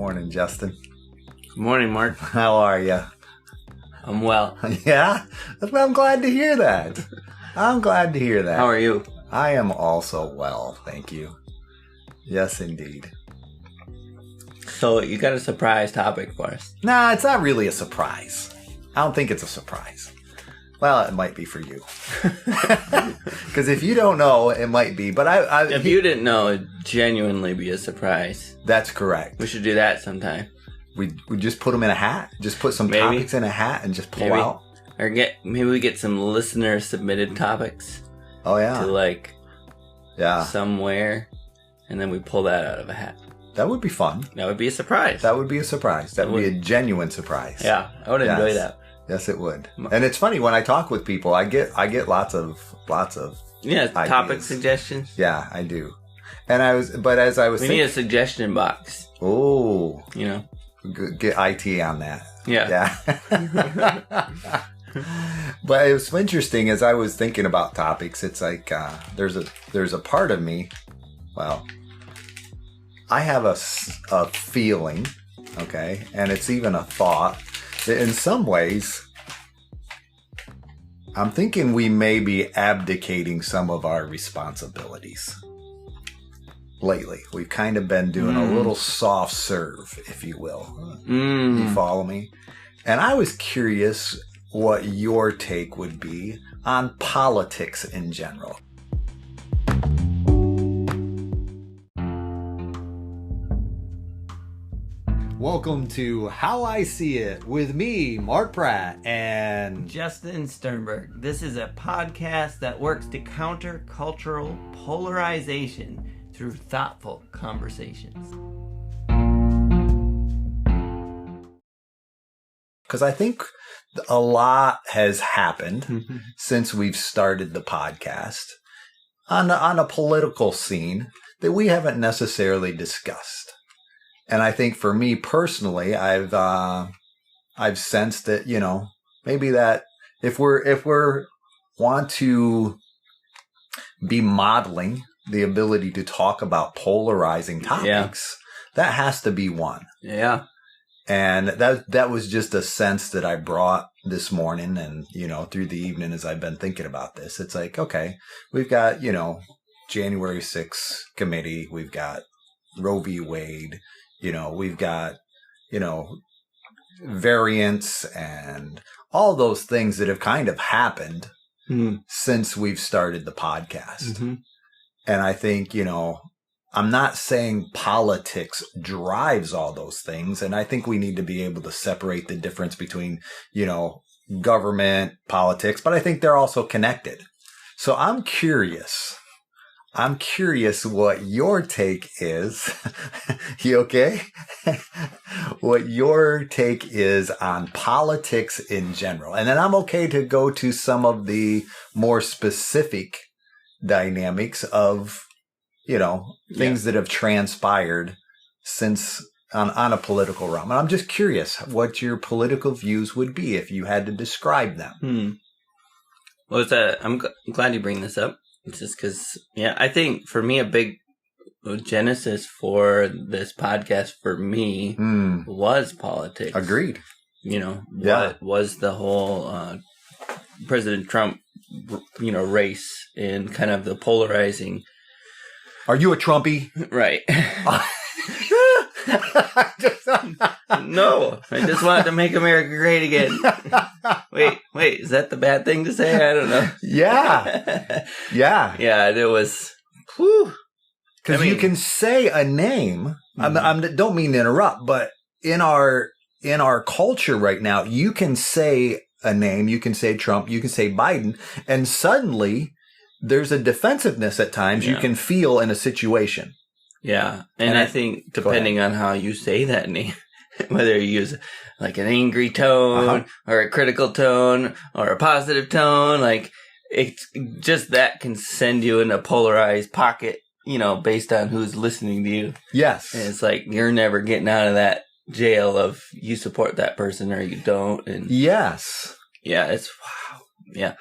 Morning, Justin. Good morning, Mark. How are you? I'm well. Yeah? Well, I'm glad to hear that. I'm glad to hear that. How are you? I am also well, thank you. Yes, indeed. So, you got a surprise topic for us? Nah, it's not really a surprise. I don't think it's a surprise. Well, it might be for you. Because if you don't know, it might be. But if you didn't know, it'd genuinely be a surprise. That's correct. We should do that sometime. We just put them in a hat. Just put some topics in a hat and just pull out. Or maybe we get some listener submitted topics. Oh, yeah. To somewhere. And then we pull that out of a hat. That would be fun. That would be a surprise. That would be a surprise. That would be a genuine surprise. Yeah, I would enjoy that. Yes, it would. And it's funny when I talk with people, I get lots of ideas. Topic suggestions. Yeah, I do. And we need a suggestion box. Oh, get IT on that. Yeah. But it was interesting as I was thinking about topics. It's like there's a part of me. Well, I have a feeling, okay, and it's even a thought. In some ways, I'm thinking we may be abdicating some of our responsibilities. Lately, we've kind of been doing a little soft serve, if you will. You follow me? And I was curious what your take would be on politics in general. Welcome to How I See It with me, Mark Pratt, and Justin Sternberg. This is a podcast that works to counter cultural polarization through thoughtful conversations. Because I think a lot has happened since we've started the podcast on a political scene that we haven't necessarily discussed. And I think for me personally, I've sensed that, maybe that if we're want to be modeling the ability to talk about polarizing topics, that has to be one. Yeah. And that was just a sense that I brought this morning and, through the evening as I've been thinking about this. It's like, okay, we've got, January 6th committee, we've got Roe v. Wade, we've got, variants and all those things that have kind of happened since we've started the podcast. Mm-hmm. And I think, I'm not saying politics drives all those things. And I think we need to be able to separate the difference between, government, politics, but I think they're also connected. So I'm curious what your take is. You okay? What your take is on politics in general. And then I'm okay to go to some of the more specific dynamics of, things that have transpired since on a political realm. And I'm just curious what your political views would be if you had to describe them. Well, I'm glad you bring this up. It's just because, I think for me, a big genesis for this podcast for me was politics. Agreed. What was the whole President Trump, race and kind of the polarizing. Are you a Trumpy? Right. No, I just wanted to make America great again. Wait, is that the bad thing to say? I don't know. Yeah. Yeah, it was. Because you can say a name. I don't mean to interrupt, but in our culture right now, you can say a name. You can say Trump. You can say Biden, and suddenly there's a defensiveness at times you can feel in a situation. Yeah, and I think depending on how you say that name, whether you use like an angry tone or a critical tone or a positive tone, like it's just that can send you in a polarized pocket, based on who's listening to you. Yes. And it's like you're never getting out of that jail of you support that person or you don't. And yes. Yeah, it's wow. Yeah.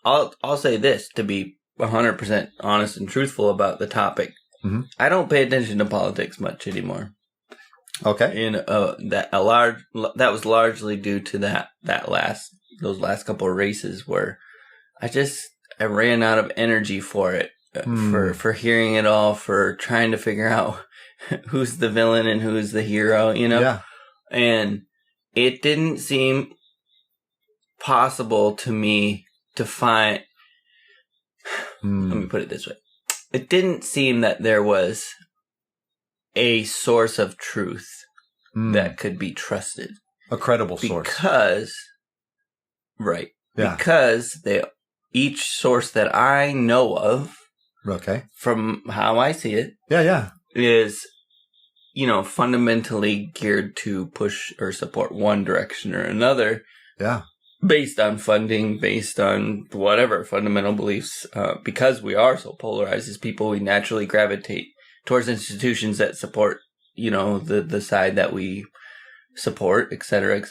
I'll say this to be 100% honest and truthful about the topic. Mm-hmm. I don't pay attention to politics much anymore. Okay. In that was largely due to those last couple of races where I ran out of energy for it, for hearing it all, for trying to figure out who's the villain and who's the hero, Yeah. And it didn't seem possible to me to find. Let me put it this way: it didn't seem that there was a source of truth that could be trusted, a credible source, because each source that I know of, okay, from how I see it, is fundamentally geared to push or support one direction or another, based on funding, based on whatever fundamental beliefs. Because we are so polarized as people, we naturally gravitate towards institutions that support, the side that we support, et cetera,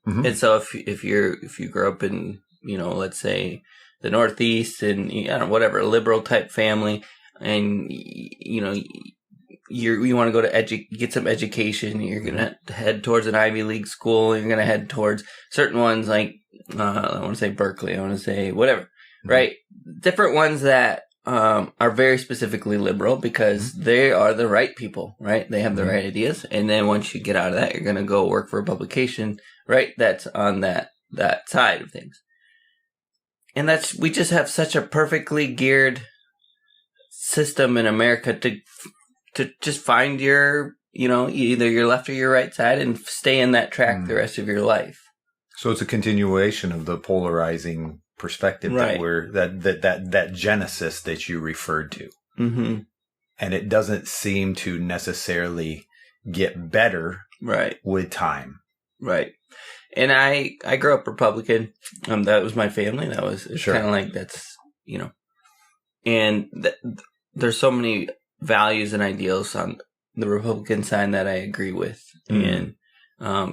And so if you grow up in, let's say the Northeast and whatever, a liberal type family, and you want to go to get some education, you're gonna head towards an Ivy League school, you're gonna head towards certain ones like I want to say Berkeley, I want to say whatever, right? Different ones that are very specifically liberal because they are the right people, right? They have the right ideas. And then once you get out of that, you're going to go work for a publication, right? That's on that side of things. And we just have such a perfectly geared system in America to just find your, either your left or your right side and stay in that track the rest of your life. So it's a continuation of the polarizing perspective, right, that genesis that you referred to. And it doesn't seem to necessarily get better with time. Right. And I grew up Republican. That was my family. That was kind of like, that's, and there's so many values and ideals on the Republican side that I agree with. And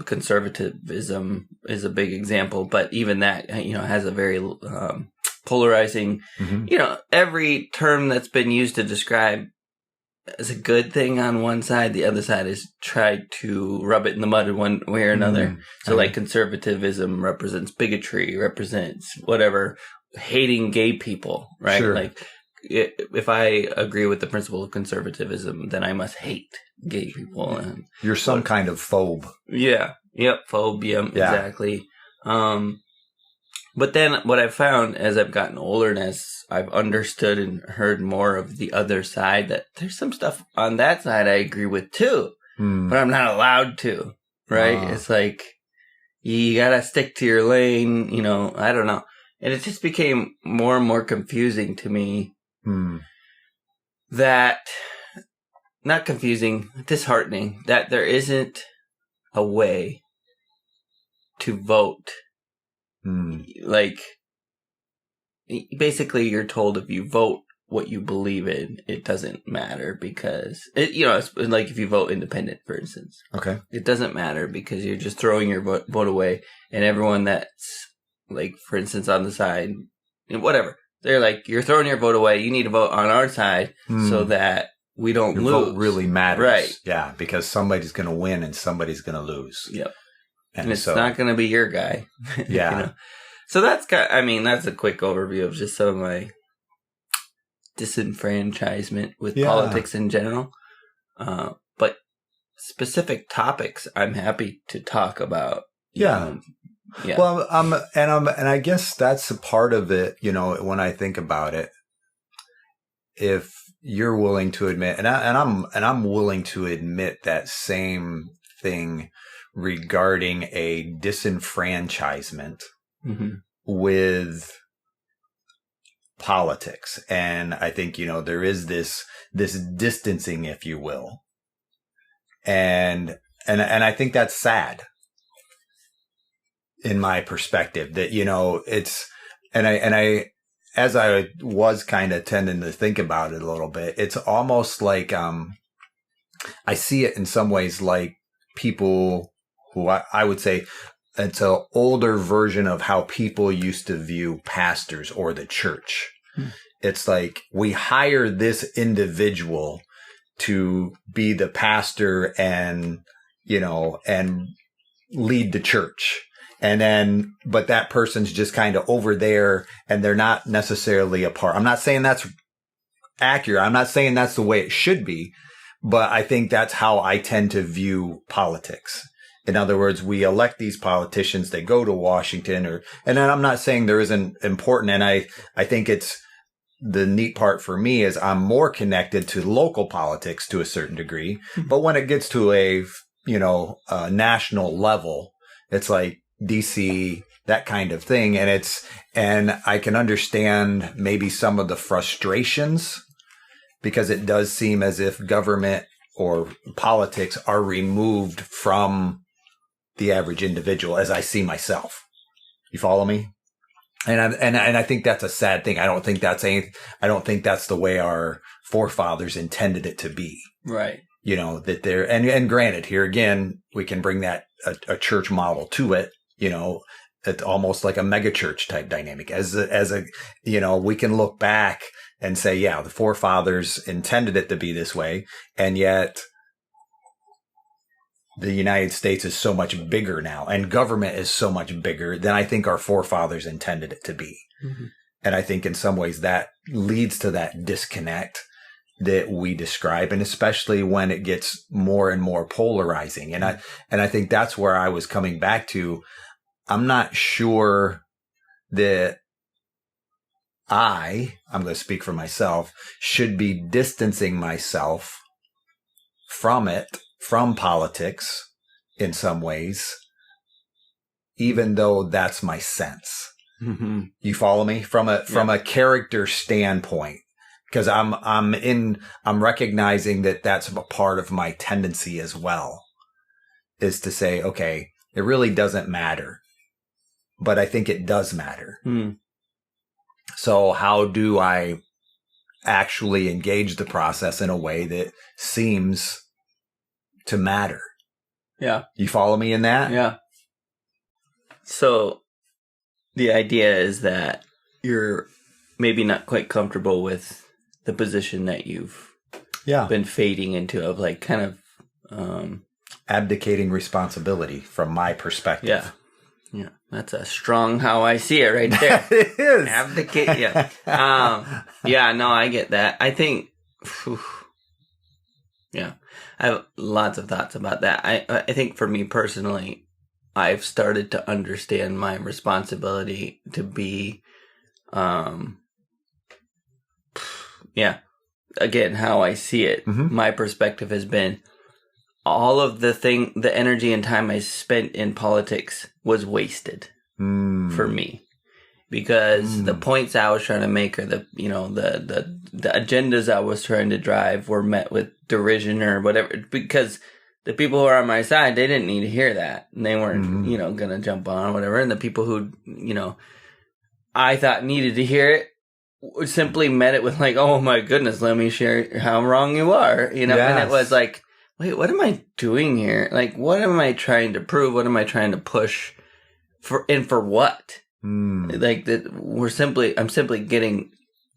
conservatism is a big example, but even that, has a very polarizing, every term that's been used to describe as a good thing on one side, the other side is tried to rub it in the mud in one way or another. So like conservatism represents bigotry, represents whatever, hating gay people, right? Sure. Like if I agree with the principle of conservatism, then I must hate gay people. And you're some kind of phobe. Yeah. Yep. Phobia. Yeah. Exactly. But then what I've found as I've gotten older and as I've understood and heard more of the other side, that there's some stuff on that side I agree with too, but I'm not allowed to, right? It's like, you gotta stick to your lane, I don't know. And it just became more and more confusing to me that, not confusing, disheartening, that there isn't a way to vote. Like, basically you're told if you vote what you believe in, it doesn't matter because, it's like if you vote independent, for instance. Okay. It doesn't matter because you're just throwing your vote away, and everyone that's, like, for instance, on the side, whatever, they're like, you're throwing your vote away, you need to vote on our side so that we don't lose. Your vote really matters. Right. Yeah, because somebody's going to win and somebody's going to lose. Yep. And it's not going to be your guy. Yeah. So that's a quick overview of just some of my disenfranchisement with politics in general. But specific topics, I'm happy to talk about. Yeah. Well, and I guess that's a part of it. When I think about it, if you're willing to admit, and I'm willing to admit that same thing regarding a disenfranchisement with politics. And I think, there is this distancing, if you will. And I think that's sad in my perspective, that, it's, and I, as I was kind of tending to think about it a little bit, it's almost like, I see it in some ways like people who I would say it's an older version of how people used to view pastors or the church. It's like, we hire this individual to be the pastor and, and lead the church. And then, but that person's just kind of over there and they're not necessarily a part. I'm not saying that's accurate. I'm not saying that's the way it should be, but I think that's how I tend to view politics. In other words, we elect these politicians, they go to Washington and then I'm not saying there isn't important. And I think it's the neat part for me is I'm more connected to local politics to a certain degree. But when it gets to a national level, it's like DC, that kind of thing. And I can understand maybe some of the frustrations because it does seem as if government or politics are removed from the average individual as I see myself. You follow me? And I think that's a sad thing. I don't think that's the way our forefathers intended it to be. Right. That they're, and granted, here again, we can bring that a church model to it. It's almost like a mega church type dynamic we can look back and say, yeah, the forefathers intended it to be this way. And yet the United States is so much bigger now and government is so much bigger than I think our forefathers intended it to be. Mm-hmm. And I think in some ways that leads to that disconnect that we describe, and especially when it gets more and more polarizing. And I think that's where I was coming back to. I'm not sure that I'm going to speak for myself, should be distancing myself from politics in some ways, even though that's my sense. Mm-hmm. You follow me? From a character standpoint. Because I'm recognizing that that's a part of my tendency as well, is to say, okay, it really doesn't matter, but I think it does matter. Mm. So how do I actually engage the process in a way that seems to matter? Yeah. You follow me in that? Yeah. So the idea is that you're maybe not quite comfortable with the position that you've been fading into, of like kind of abdicating responsibility from my perspective. Yeah. Yeah. That's a strong how I see it right there. It is. Abdicate. Yeah. Yeah, no, I get that. I think, I have lots of thoughts about that. I think for me personally, I've started to understand my responsibility to be, again, how I see it. Mm-hmm. My perspective has been all of the energy and time I spent in politics was wasted for me, because the points I was trying to make, or the agendas I was trying to drive, were met with derision or whatever, because the people who are on my side, they didn't need to hear that. And they weren't, going to jump on or whatever. And the people who, I thought needed to hear it, simply met it with like, oh my goodness, let me share how wrong you are, Yes. And it was like, wait, what am I doing here? Like, what am I trying to prove? What am I trying to push for, and for what? Like that, I'm simply getting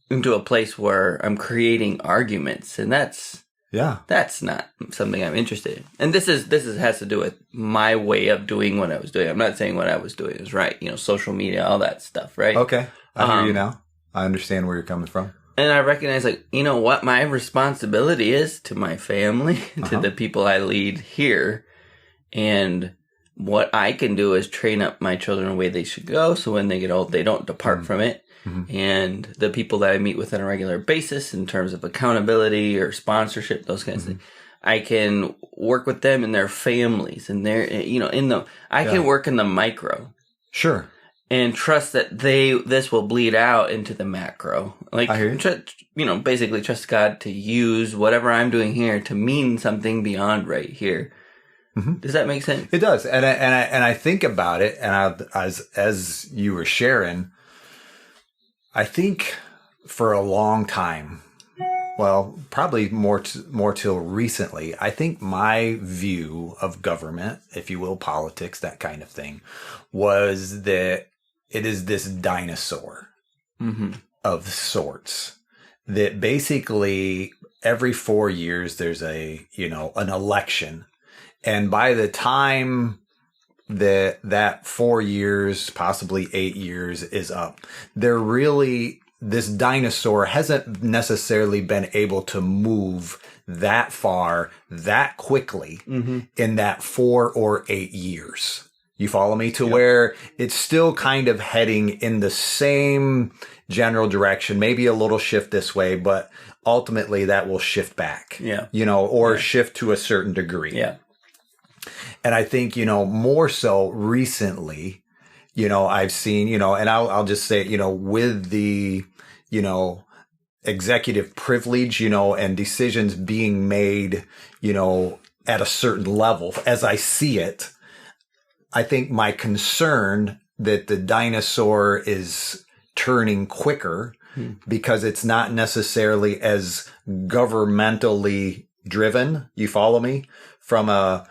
into a place where I'm creating arguments, and that's not something I'm interested in. And this has to do with my way of doing what I was doing. I'm not saying what I was doing is right, social media, all that stuff, right? Okay, I hear you now. I understand where you're coming from. And I recognize, like, what my responsibility is to my family, to the people I lead here. And what I can do is train up my children the way they should go, so when they get old, they don't depart from it. Mm-hmm. And the people that I meet with on a regular basis in terms of accountability or sponsorship, those kinds of things, I can work with them and their families and their, I can work in the micro. Sure. And trust that this will bleed out into the macro. Like, basically trust God to use whatever I'm doing here to mean something beyond right here. Mm-hmm. Does that make sense? It does. And I think about it, and as you were sharing, I think for a long time, well, probably more till recently, I think my view of government, if you will, politics, that kind of thing, was that it is this dinosaur of sorts that basically every 4 years there's an election. And by the time that 4 years, possibly 8 years is up, this dinosaur hasn't necessarily been able to move that far, that quickly in that 4 or 8 years. You follow me? To where it's still kind of heading in the same general direction, maybe a little shift this way, but ultimately that will shift back, or shift to a certain degree. Yeah. And I think, more so recently, I've seen, and I'll just say, with the, executive privilege, and decisions being made, at a certain level, as I see it, I think my concern that the dinosaur is turning quicker because it's not necessarily as governmentally driven. You follow me? From a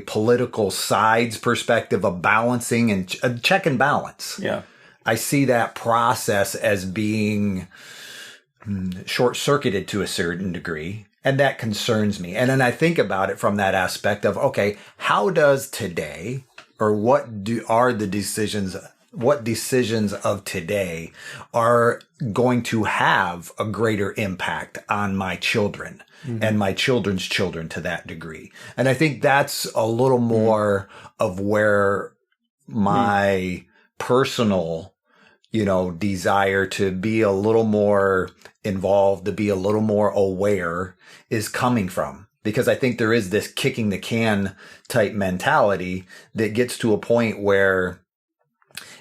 political sides perspective of balancing and a check and balance. Yeah. I see that process as being short-circuited to a certain degree. And that concerns me. And then I think about it from that aspect of, okay, how does today, or what decisions of today are going to have a greater impact on my children and my children's children to that degree? And I think that's a little more of where my personal, desire to be a little more involved, to be a little more aware is coming from. Because I think there is this kicking the can type mentality that gets to a point where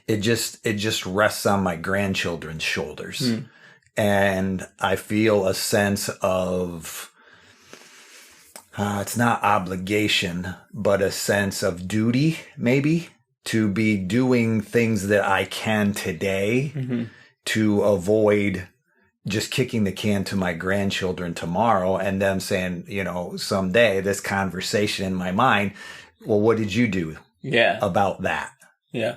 it just rests on my grandchildren's shoulders. And I feel a sense of, it's not obligation, but a sense of duty, maybe, to be doing things that I can today to avoid just kicking the can to my grandchildren tomorrow and them saying, someday, this conversation in my mind, well, what did you do about that? Yeah.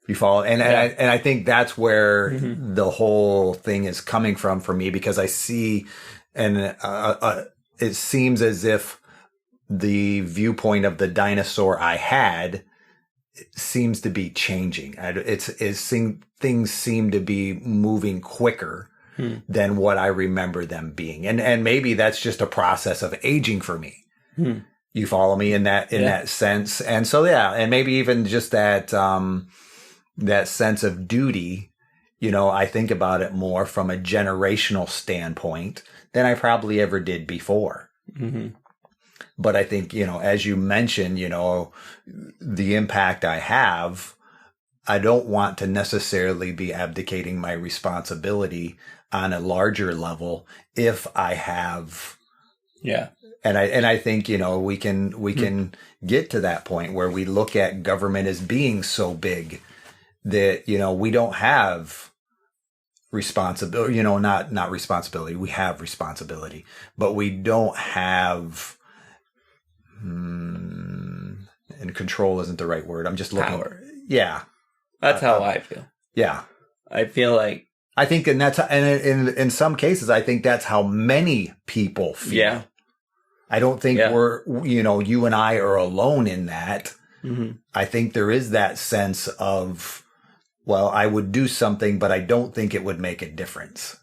You follow? And I think that's where the whole thing is coming from for me, because I see, and it seems as if the viewpoint of the dinosaur I had seems to be changing. Things seem to be moving quicker than what I remember them being. And maybe that's just a process of aging for me. You follow me in that sense? And so, and maybe even just that sense of duty, I think about it more from a generational standpoint than I probably ever did before. But I think, as you mentioned, the impact I have, I don't want to necessarily be abdicating my responsibility on a larger level if I have. Yeah. And I think, we can get to that point where we look at government as being so big that, we don't have responsibility, not responsibility. We have responsibility, but we don't have, and control isn't the right word. I'm just looking. Power. Yeah. That's how I feel. Yeah. I feel like. I think, and in some cases, I think that's how many people feel. Yeah. I don't think you and I are alone in that. I think there is that sense of, well, I would do something, but I don't think it would make a difference.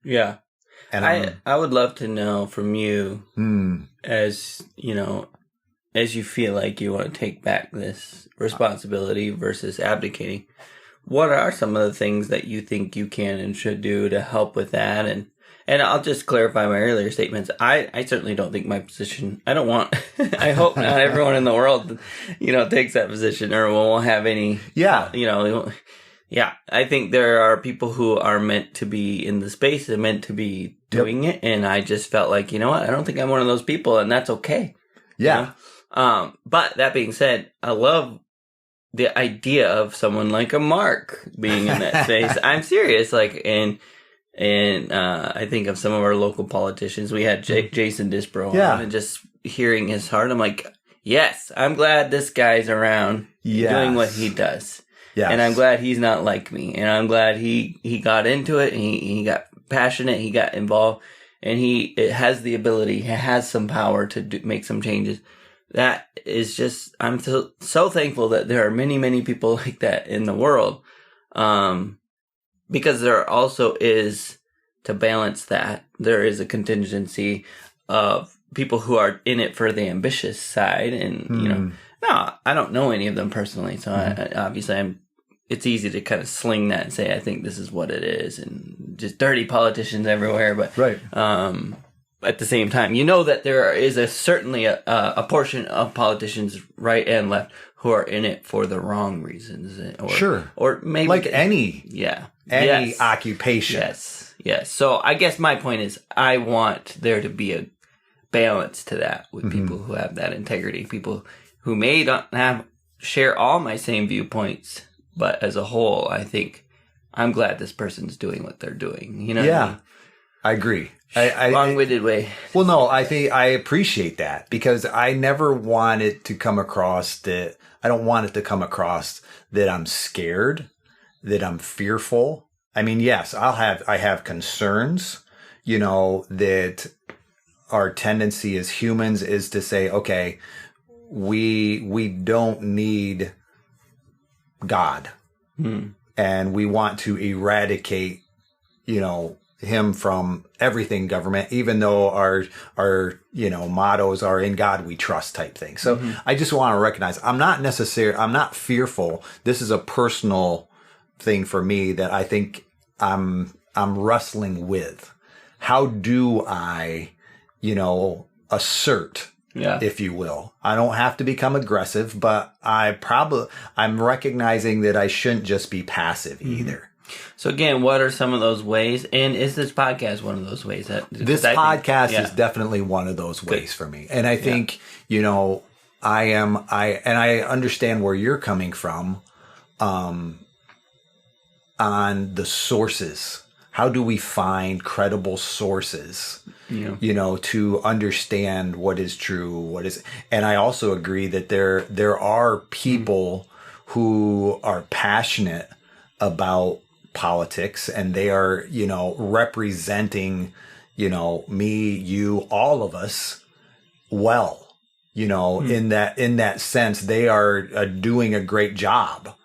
Yeah. And I would love to know from you, as you feel like you want to take back this responsibility versus abdicating, what are some of the things that you think you can and should do to help with that? And I'll just clarify my earlier statements. I certainly don't think my position, I hope not everyone in the world, takes that position or won't have any, I think there are people who are meant to be in the space and meant to be doing it. And I just felt like, I don't think I'm one of those people, and that's okay. Yeah. But that being said, I love the idea of someone like a Mark being in that space. I'm serious. And I think of some of our local politicians. We had Jason Disbro on, and just hearing his heart, I'm like, yes, I'm glad this guy's around doing what he does. Yes. And I'm glad he's not like me. And I'm glad he got into it. And he got passionate. He got involved. And it has the ability, he has some power to make some changes. That is just, I'm so thankful that there are many, many people like that in the world. Because there also is, to balance that, there is a contingency of people who are in it for the ambitious side. And, no, I don't know any of them personally. So obviously it's easy to kind of sling that and say, I think this is what it is. And just dirty politicians everywhere. But right. At the same time, that there is certainly a portion of politicians, right and left, who are in it for the wrong reasons. Or maybe like any yes. occupation. Yes. So I guess my point is I want there to be a balance to that with people who have that integrity, people who may not share all my same viewpoints, but as a whole, I think I'm glad this person's doing what they're doing. You know what I mean? I agree. Long-winded way. Well, no, I think I appreciate that because I never want it to come across that I don't want it to come across that I'm scared, that I'm fearful. I mean, yes, I have concerns, that our tendency as humans is to say, okay, we don't need God, and we want to eradicate, him from everything government, even though our mottos are in God we trust type thing. So I just want to recognize I'm not fearful. This is a personal thing for me that I think I'm wrestling with. How do I, assert, if you will? I don't have to become aggressive, but I'm recognizing that I shouldn't just be passive either. So again, what are some of those ways? And is this podcast one of those ways? This podcast is definitely one of those ways for me. And I think, I understand where you're coming from on the sources. How do we find credible sources, to understand what is true, and I also agree that there are people who are passionate about politics and they are, representing, me, you, all of us well, in that sense, they are doing a great job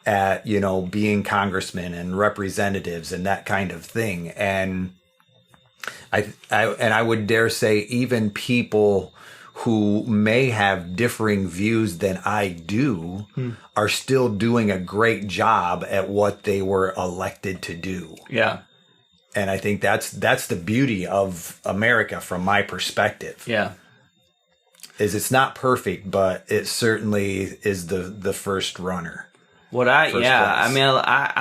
at, being congressmen and representatives and that kind of thing. And I would dare say even people who may have differing views than I do are still doing a great job at what they were elected to do. Yeah. And I think that's the beauty of America from my perspective. Yeah. Is it's not perfect, but it certainly is the first runner. I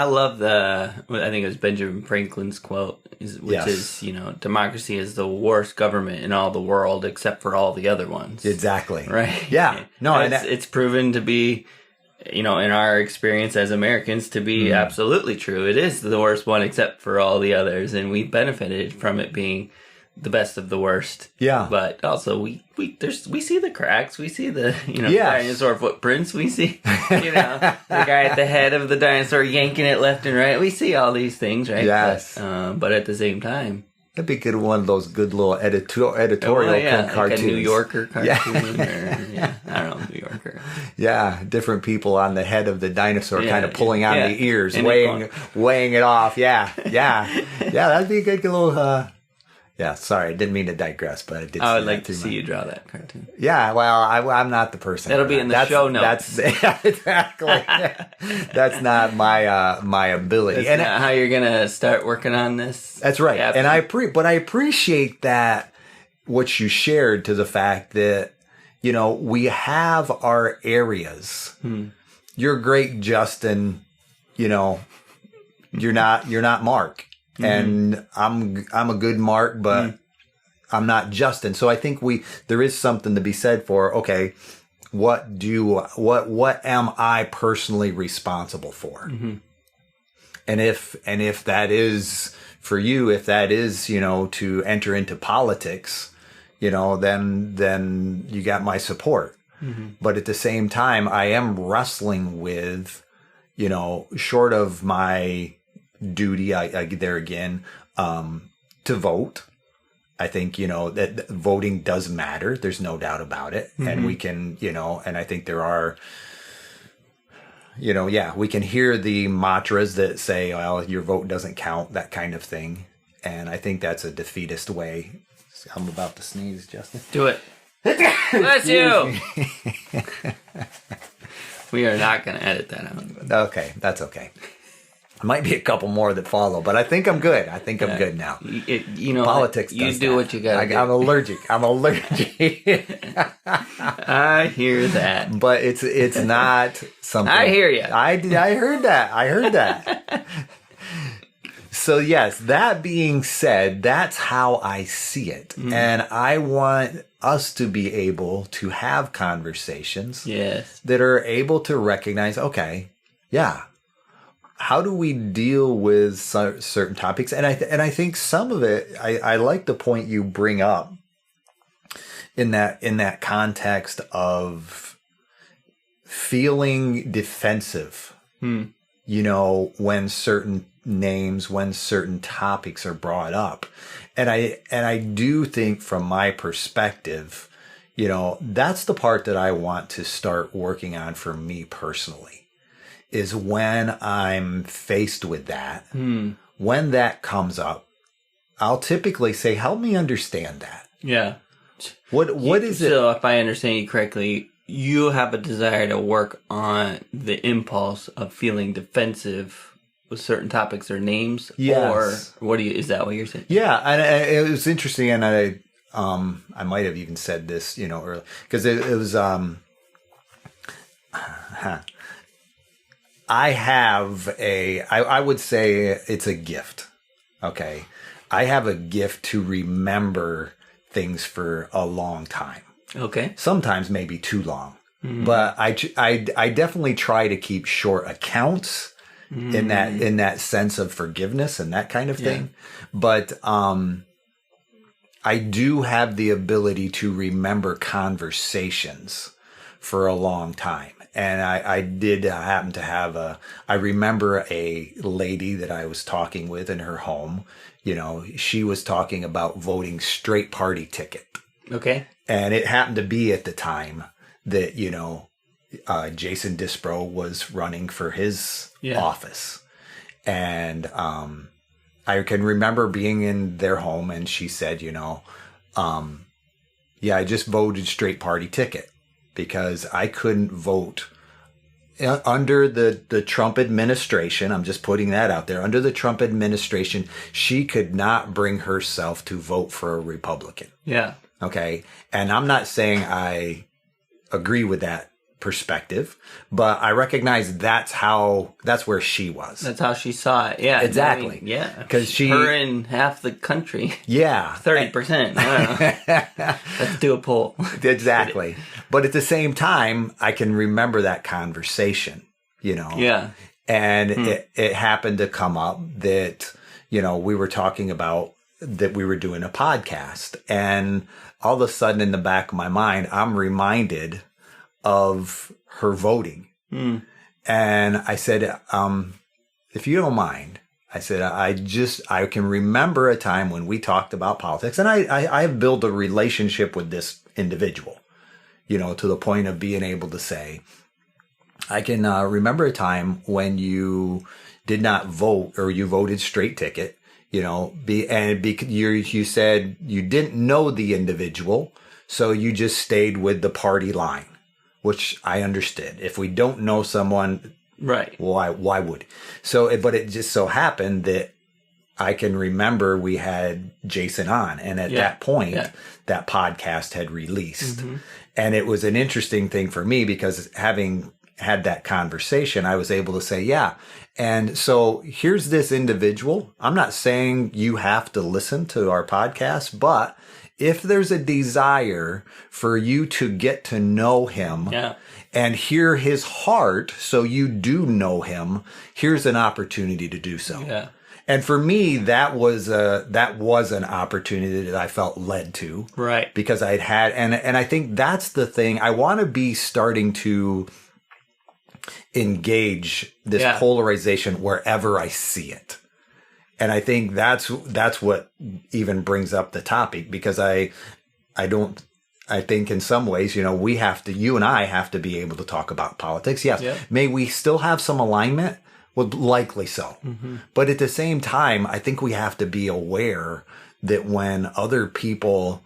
love I think it was Benjamin Franklin's quote, which is, democracy is the worst government in all the world except for all the other ones. Exactly. Right? Yeah. No, it's proven to be, in our experience as Americans, to be absolutely true. It is the worst one except for all the others, and we benefited from it being the best of the worst. Yeah. But also we see the cracks. We see the, dinosaur footprints. We see, the guy at the head of the dinosaur yanking it left and right. We see all these things, right? Yes. But at the same time, that'd be good. One of those good little editorial cartoons. Like a New Yorker cartoon. I don't know, New Yorker. Yeah. Different people on the head of the dinosaur kind of pulling on the ears, weighing it off. Yeah. Yeah. That'd be a good little, yeah, sorry, I didn't mean to digress, but I did. I would like to see you draw that cartoon. Yeah, well, I'm not the person. That'll be in the show notes. Exactly. That's not my ability. That's not how you're gonna start working on this. That's right. And I appreciate that what you shared to the fact that we have our areas. You're great, Justin. You're not Mark. And I'm a good Mark, but I'm not Justin. So I think there is something to be said for, okay, what am I personally responsible for? And if that is for you, if that is, to enter into politics, then you got my support. But at the same time, I am wrestling with, short of my duty, I there again, to vote. I think, that voting does matter. There's no doubt about it. Mm-hmm. And we can, and I think there are, we can hear the mantras that say, well, your vote doesn't count, that kind of thing. And I think that's a defeatist way. I'm about to sneeze, Justin. Do it. Bless you. We are not going to edit that out. Okay, that's okay. Might be a couple more that follow, but I think I'm good. I think I'm good now. Politics. You do what you got to do. I'm allergic. I hear that, but it's not something. I hear you. I heard that. So yes, that being said, that's how I see it, and I want us to be able to have conversations, that are able to recognize, okay, yeah. How do we deal with certain topics? And I think some of it, I like the point you bring up in that context of feeling defensive, when certain names, when certain topics are brought up. And I do think from my perspective, that's the part that I want to start working on for me personally. Is when I'm faced with that, when that comes up, I'll typically say, help me understand that. Yeah. What is it? So if I understand you correctly, you have a desire to work on the impulse of feeling defensive with certain topics or names? Yes. Or is that what you're saying? Yeah. And it was interesting. And I might have even said this, earlier, because it was, I have I would say it's a gift. Okay. I have a gift to remember things for a long time. Okay. Sometimes maybe too long. But I definitely try to keep short accounts in that sense of forgiveness and that kind of thing. But I do have the ability to remember conversations for a long time. And I did happen to have I remember a lady that I was talking with in her home. She was talking about voting straight party ticket. Okay. And it happened to be at the time that, Jason Dispro was running for his office. And I can remember being in their home and she said, I just voted straight party ticket. Because I couldn't vote under the Trump administration. I'm just putting that out there. Under the Trump administration, she could not bring herself to vote for a Republican. Yeah. Okay. And I'm not saying I agree with that perspective, but I recognize that's where she was. That's how she saw it. Yeah. Exactly. Because her in half the country. Yeah. 30%. I don't know. Let's do a poll. Exactly. But at the same time, I can remember that conversation, Yeah. And it happened to come up that, we were talking about that we were doing a podcast, and all of a sudden in the back of my mind, I'm reminded of her voting. And I said, if you don't mind, I said, I can remember a time when we talked about politics, and I have built a relationship with this individual, to the point of being able to say, I can remember a time when you did not vote, or you voted straight ticket, you said you didn't know the individual, so you just stayed with the party line. Which I understood. If we don't know someone, right? Why would? So, but it just so happened that I can remember we had Jason on, and at that point, that podcast had released, and it was an interesting thing for me because having had that conversation, I was able to say, yeah. And so here's this individual. I'm not saying you have to listen to our podcast, but if there's a desire for you to get to know him and hear his heart so you do know him, here's an opportunity to do so. Yeah. And for me, that was an opportunity that I felt led to. Right. Because and I think that's the thing. I want to be starting to engage this polarization wherever I see it. And I think that's what even brings up the topic, because I think in some ways, you and I have to be able to talk about politics. Yes. Yep. May we still have some alignment? Well, likely so. Mm-hmm. But at the same time, I think we have to be aware that when other people,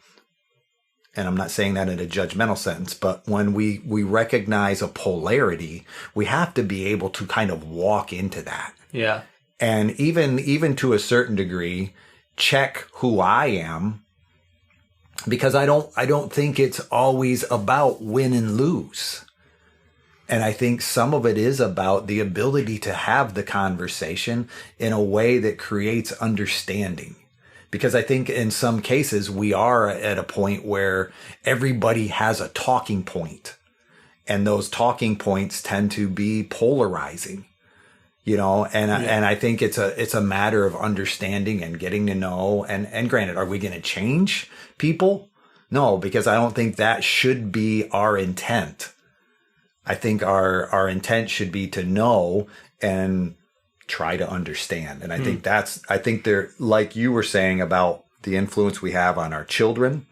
and I'm not saying that in a judgmental sense, but when we recognize a polarity, we have to be able to kind of walk into that. Yeah. And even to a certain degree, check who I am, because I don't think it's always about win and lose. And I think some of it is about the ability to have the conversation in a way that creates understanding. Because I think in some cases we are at a point where everybody has a talking point, and those talking points tend to be polarizing. And I think it's a matter of understanding and getting to know. And granted, are we going to change people? No, because I don't think that should be our intent. I think our intent should be to know and try to understand. And I think there, like you were saying about the influence we have on our children,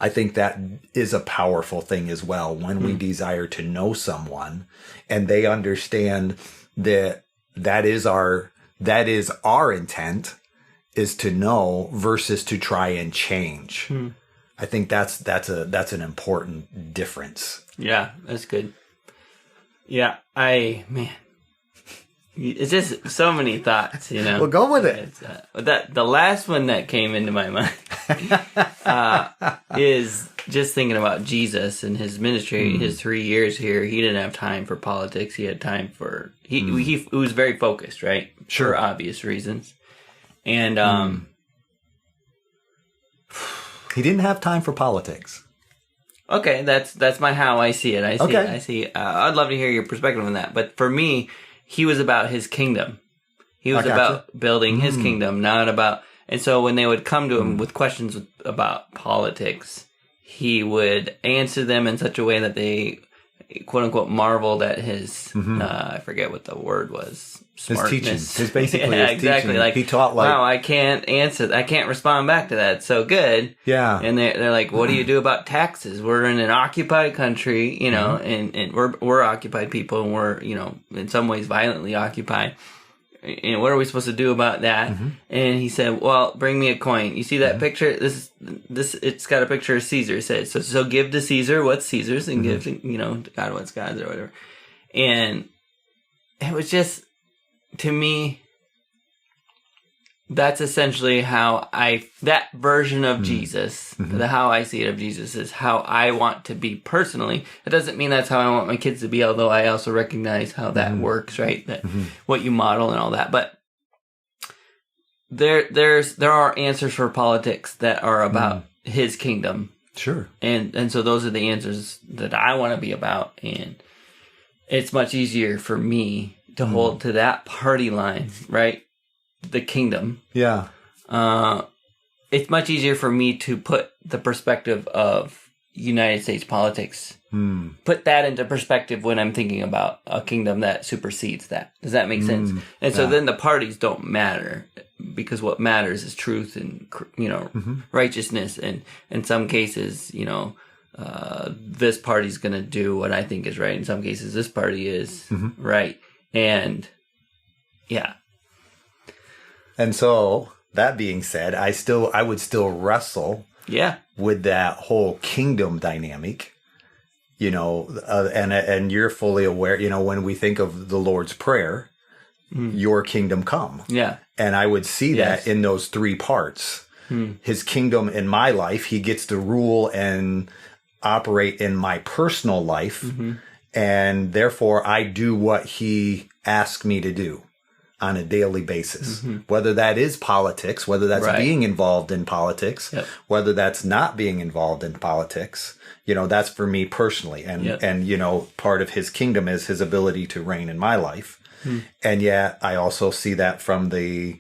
I think that is a powerful thing as well, when we desire to know someone and they understand that is our intent, is to know versus to try and change. I think that's an important difference. Yeah, that's good. Yeah, it's just so many thoughts, Well, go with it. The last one that came into my mind is just thinking about Jesus and his ministry. His 3 years here, he didn't have time for politics. He had time for he was very focused, right? Sure, for obvious reasons, and he didn't have time for politics. Okay, that's how I see it. I see. I'd love to hear your perspective on that. But for me, he was about his kingdom. He was about building his kingdom, not about. And so when they would come to him with questions about politics, he would answer them in such a way that they, quote unquote, marveled at his. I forget what the word was. Smartness. His teaching. His basically his exactly. Teaching. Like, he taught like, wow, I can't respond back to that. So good. Yeah. And they're like, what do you do about taxes? We're in an occupied country, and we're occupied people, and we're, in some ways violently occupied. And what are we supposed to do about that? And he said, well, bring me a coin. You see that picture? This, it's got a picture of Caesar. It says, so give to Caesar what's Caesar's, and give to, to God what's God's, or whatever. And it was just, to me, that's essentially how that version of Jesus, how I see it of Jesus, is how I want to be personally. It doesn't mean that's how I want my kids to be, although I also recognize how that works, right? That what you model and all that. But there are answers for politics that are about his kingdom. Sure. And so those are the answers that I want to be about. And it's much easier for me to hold to that party line, right? The kingdom. Yeah. It's much easier for me to put the perspective of United States politics, put that into perspective when I'm thinking about a kingdom that supersedes that. Does that make sense? And so then the parties don't matter, because what matters is truth and, righteousness. And in some cases, this party's going to do what I think is right. In some cases, this party is right. And yeah. And so, that being said, I would still wrestle with that whole kingdom dynamic, and you're fully aware, when we think of the Lord's Prayer, your kingdom come. Yeah. And I would see that in those three parts. His kingdom in my life, he gets to rule and operate in my personal life. And therefore, I do what he asks me to do on a daily basis, whether that is politics, whether that's being involved in politics, whether that's not being involved in politics, that's for me personally. And part of his kingdom is his ability to reign in my life. And yet I also see that from the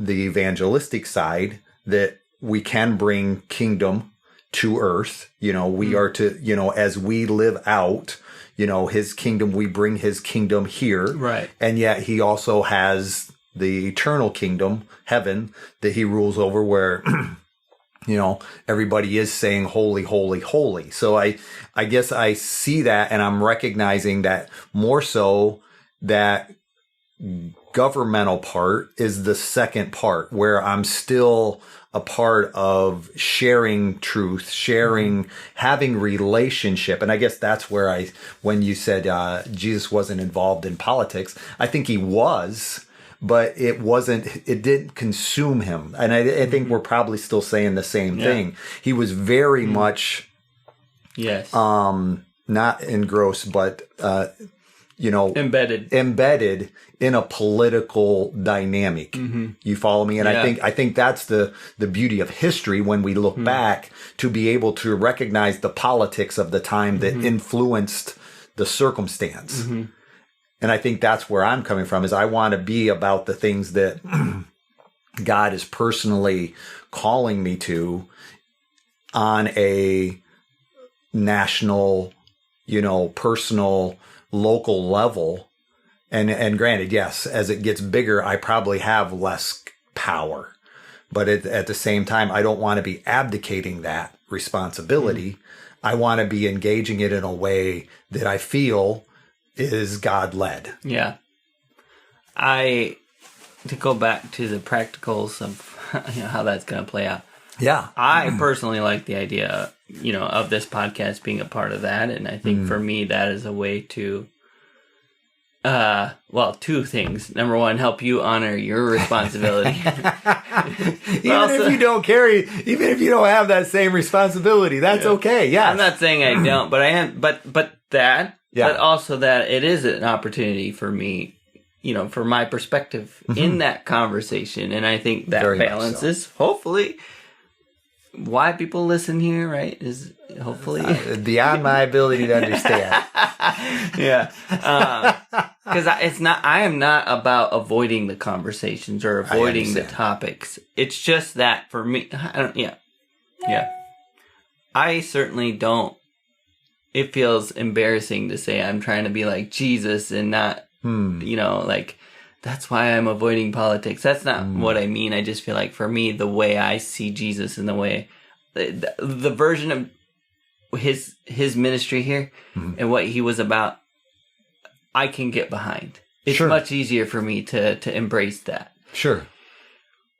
evangelistic side, that we can bring kingdom to earth. We are to, as we live out, his kingdom, we bring his kingdom here. Right. And yet he also has the eternal kingdom, heaven, that he rules over where, everybody is saying holy, holy, holy. So I guess I see that, and I'm recognizing that more so that governmental part is the second part, where I'm still a part of sharing truth, having relationship. And I guess that's where when you said Jesus wasn't involved in politics, I think he was, but it didn't consume him. And I think we're probably still saying the same thing. He was very much, not engrossed, but, embedded in a political dynamic. You follow me? And I think that's the beauty of history when we look back, to be able to recognize the politics of the time that influenced the circumstance. And I think that's where I'm coming from, is I want to be about the things that God is personally calling me to on a national, personal, local level. And granted, yes, as it gets bigger, I probably have less power. But at the same time, I don't want to be abdicating that responsibility. I want to be engaging it in a way that I feel is God-led. Yeah. To go back to the practicals of how that's going to play out. Yeah. I personally like the idea, of this podcast being a part of that. And I think for me, that is a way to, two things. Number one, help you honor your responsibility. Even if you don't have that same responsibility, that's okay. Yeah. I'm not saying I don't, but I am, but also that it is an opportunity for me, for my perspective in that conversation. And I think that very balances, hopefully, why people listen here, right? Is hopefully beyond my ability to understand. Because I am not about avoiding the conversations or avoiding the topics. It's just that for me, I certainly don't. It feels embarrassing to say I'm trying to be like Jesus and not, that's why I'm avoiding politics. That's not what I mean. I just feel like for me, the way I see Jesus and the way, the version of his ministry here and what he was about, I can get behind. It's much easier for me to embrace that. Sure.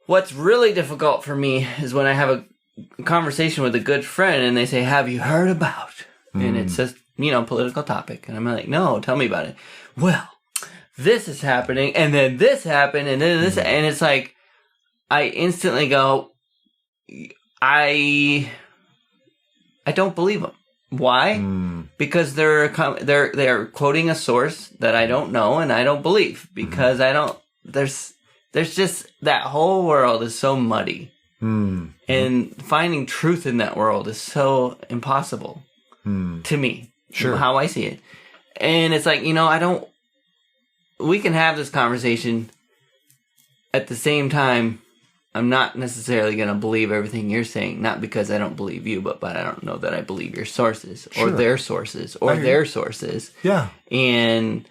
What's really difficult for me is when I have a conversation with a good friend and they say, have you heard about? And it's just, political topic. And I'm like, no, tell me about it. Well, this is happening, and then this happened, and then this, and it's like, I instantly go, I don't believe them. Why? Because they're quoting a source that I don't know and I don't believe, because I don't. There's just, that whole world is so muddy, and finding truth in that world is so impossible to me. How I see it, and it's like, I don't. We can have this conversation. At the same time, I'm not necessarily going to believe everything you're saying, not because I don't believe you, but I don't know that I believe your sources or their sources or their sources. Yeah. And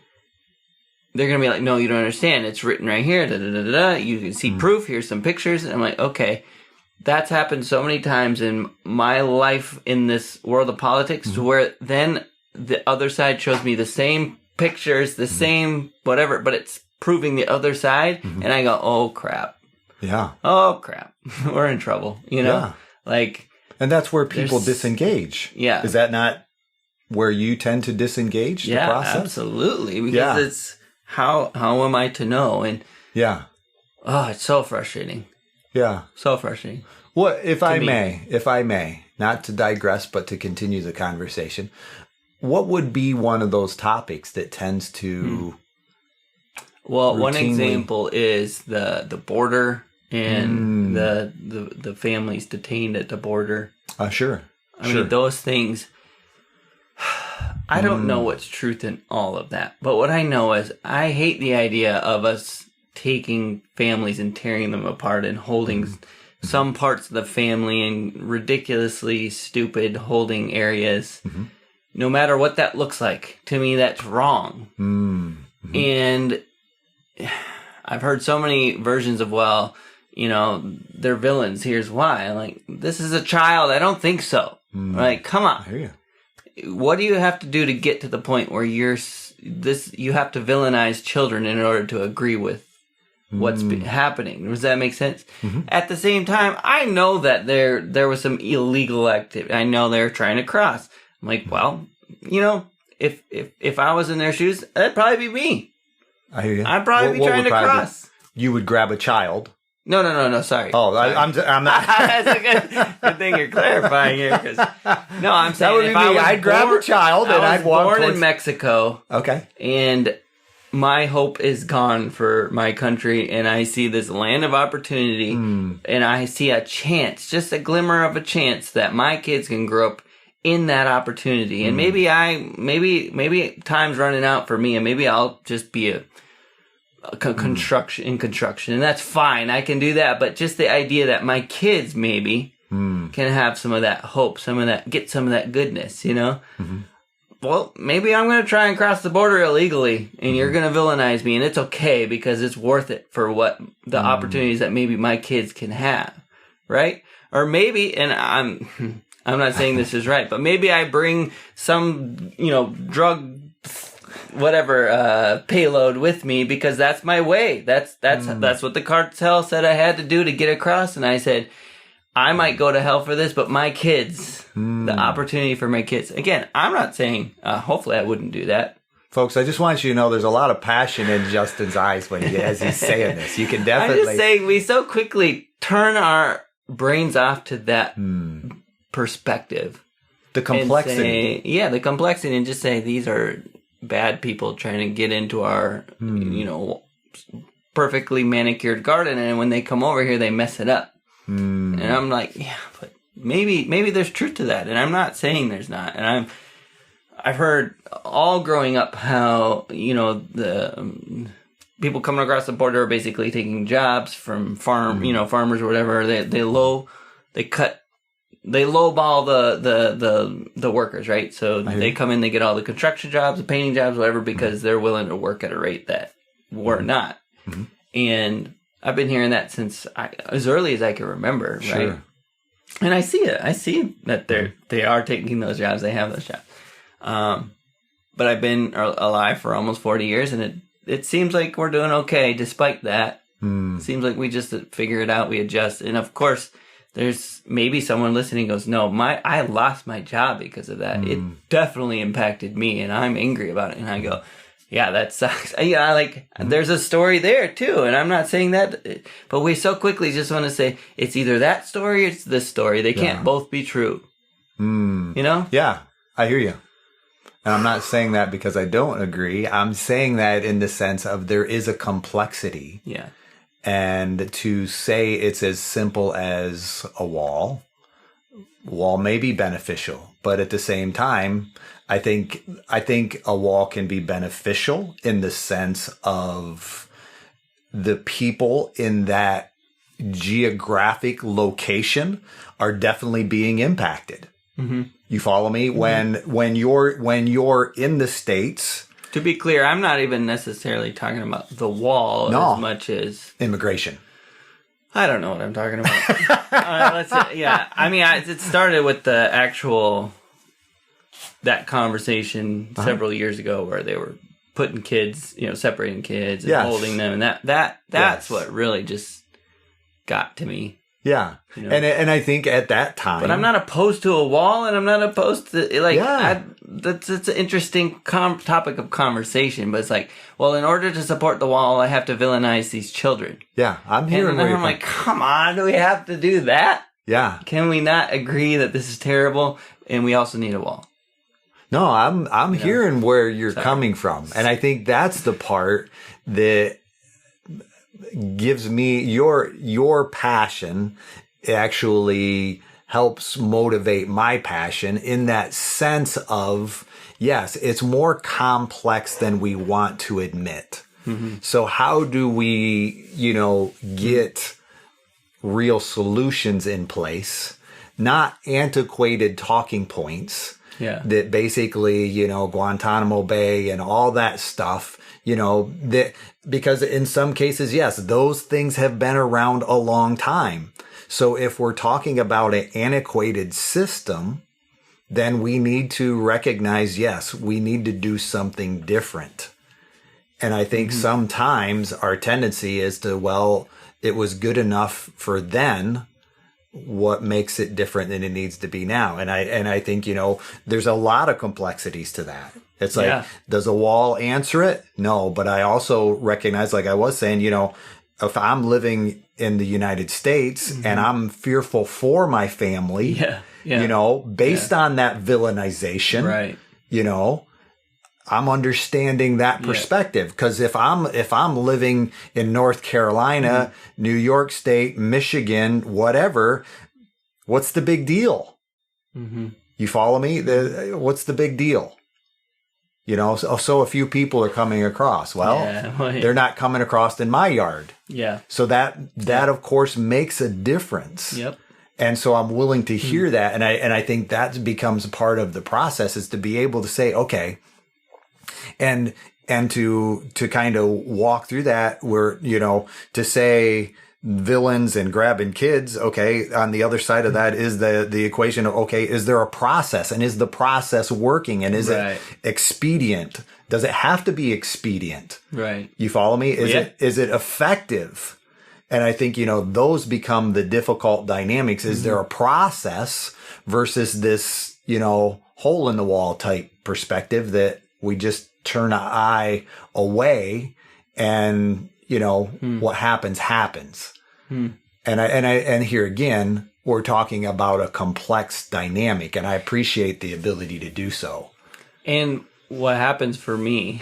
they're going to be like, no, you don't understand. It's written right here. Da, da, da, da, da. You can see proof. Here's some pictures. And I'm like, okay, that's happened so many times in my life in this world of politics to where then the other side shows me the same pictures, the same whatever, but it's proving the other side. And I go, oh, crap. Yeah. Oh, crap. We're in trouble, Yeah. Like. And that's where people disengage. Yeah. Is that not where you tend to disengage the process? Yeah, absolutely. Because it's, how am I to know? And. Yeah. Oh, it's so frustrating. Yeah. So frustrating. Well, if I may, not to digress, but to continue the conversation, what would be one of those topics that tends to Well, one example is the border and the families detained at the border. Sure. I mean, those things, I don't know what's truth in all of that. But what I know is I hate the idea of us taking families and tearing them apart and holding some parts of the family in ridiculously stupid holding areas. No matter what that looks like, to me, that's wrong. And I've heard so many versions of, well, you know, they're villains. Here's why. Like, this is a child. I don't think so. Like, come on. I hear you. What do you have to do to get to the point where you have to villainize children in order to agree with what's happening? Does that make sense? At the same time, I know that there was some illegal activity. I know they're trying to cross. I'm like, well, you know, if I was in their shoes, that'd probably be me. I hear you. I'd probably be trying to cross. You would grab a child. No, sorry. Oh, sorry. I'm not. That's a good thing you're clarifying here. No, I'm saying that would be me. I'd grab a child and I'd walk born in Mexico. Okay. And my hope is gone for my country, and I see this land of opportunity, and I see a chance, just a glimmer of a chance, that my kids can grow up in that opportunity. And maybe time's running out for me, and maybe I'll just be a construction, and that's fine. I can do that. But just the idea that my kids maybe can have some of that hope, get some of that goodness, you know? Well, maybe I'm going to try and cross the border illegally, and you're going to villainize me, and it's okay because it's worth it for what the opportunities that maybe my kids can have, right? Or maybe, and I'm not saying this is right, but maybe I bring some, you know, drug payload with me because that's my way. That's what the cartel said I had to do to get across, and I said I might go to hell for this, but my kids, the opportunity for my kids. Again, I'm not saying hopefully I wouldn't do that. Folks, I just want you to know there's a lot of passion in Justin's eyes as he's saying this. You can definitely. I'm just saying we so quickly turn our brains off to that perspective. The complexity. The complexity, and just say these are bad people trying to get into our, you know, perfectly manicured garden, and when they come over here, they mess it up. And I'm like, yeah, but maybe there's truth to that, and I'm not saying there's not. And I've heard all growing up how, you know, the people coming across the border are basically taking jobs from farmers or whatever. They lowball the workers, right? So they come in, they get all the construction jobs, the painting jobs, whatever, because they're willing to work at a rate that we're not. And I've been hearing that since as early as I can remember, sure. Right? And I see it. I see that they are taking those jobs. They have those jobs. But I've been alive for almost 40 years, and it seems like we're doing okay despite that. It seems like we just figure it out, we adjust. And of course, there's maybe someone listening goes, no, I lost my job because of that. It definitely impacted me, and I'm angry about it. And I go, yeah, that sucks. Yeah, like there's a story there too, and I'm not saying that, but we so quickly just want to say it's either that story or it's this story. They can't both be true. You know? Yeah, I hear you. And I'm not saying that because I don't agree. I'm saying that in the sense of there is a complexity. Yeah. And to say it's as simple as a wall may be beneficial, but at the same time, I think a wall can be beneficial in the sense of the people in that geographic location are definitely being impacted. You follow me? When you're in the States. To be clear, I'm not even necessarily talking about the wall as much as immigration. I don't know what I'm talking about. I mean, it started with the actual that conversation several years ago where they were putting kids, you know, separating kids and holding them, and that's what really just got to me. Yeah, you know? and I think at that time, but I'm not opposed to a wall, and I'm not opposed to that's an interesting topic of conversation. But it's like, well, in order to support the wall, I have to villainize these children. Yeah, I'm hearing. And I'm like, come on, do we have to do that? Yeah, can we not agree that this is terrible, and we also need a wall? No, I'm hearing where you're coming from, and I think that's the part that gives me your passion actually helps motivate my passion in that sense of, yes, it's more complex than we want to admit. So how do we, get real solutions in place, not antiquated talking points. Yeah. That basically, Guantanamo Bay and all that stuff, that because in some cases, yes, those things have been around a long time. So if we're talking about an antiquated system, then we need to recognize, yes, we need to do something different. And I think sometimes our tendency is to, well, it was good enough for then. What makes it different than it needs to be now? And I think, there's a lot of complexities to that. It's like, does a wall answer it? No, but I also recognize, like I was saying, if I'm living in the United States and I'm fearful for my family, based on that villainization, right. I'm understanding that perspective, because if I'm living in North Carolina, New York State, Michigan, whatever, what's the big deal? You follow me? What's the big deal? So a few people are coming across. Well, they're not coming across in my yard. Yeah. So that of course makes a difference. Yep. And so I'm willing to hear that, and I think that becomes a part of the process, is to be able to say, okay. And to kind of walk through that, where, to say villains and grabbing kids, okay, on the other side of that is the equation of, okay, is there a process, and is the process working, and is it expedient? Does it have to be expedient? Right. You follow me? Is it effective? And I think, those become the difficult dynamics. Is there a process versus this, hole in the wall type perspective that we just turn an eye away, and what happens. And here again, we're talking about a complex dynamic, and I appreciate the ability to do so. And what happens for me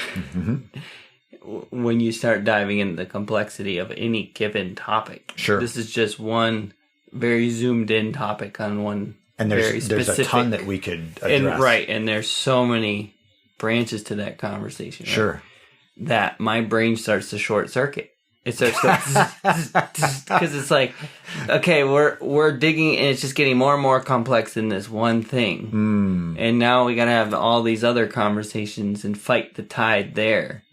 when you start diving into the complexity of any given topic? Sure. This is just one very zoomed in topic on one, and there's a ton that we could address. And there's so many branches to that conversation. Right? Sure. That my brain starts to short circuit. It starts because it's like, okay, we're digging, and it's just getting more and more complex in this one thing. And now we got to have all these other conversations and fight the tide there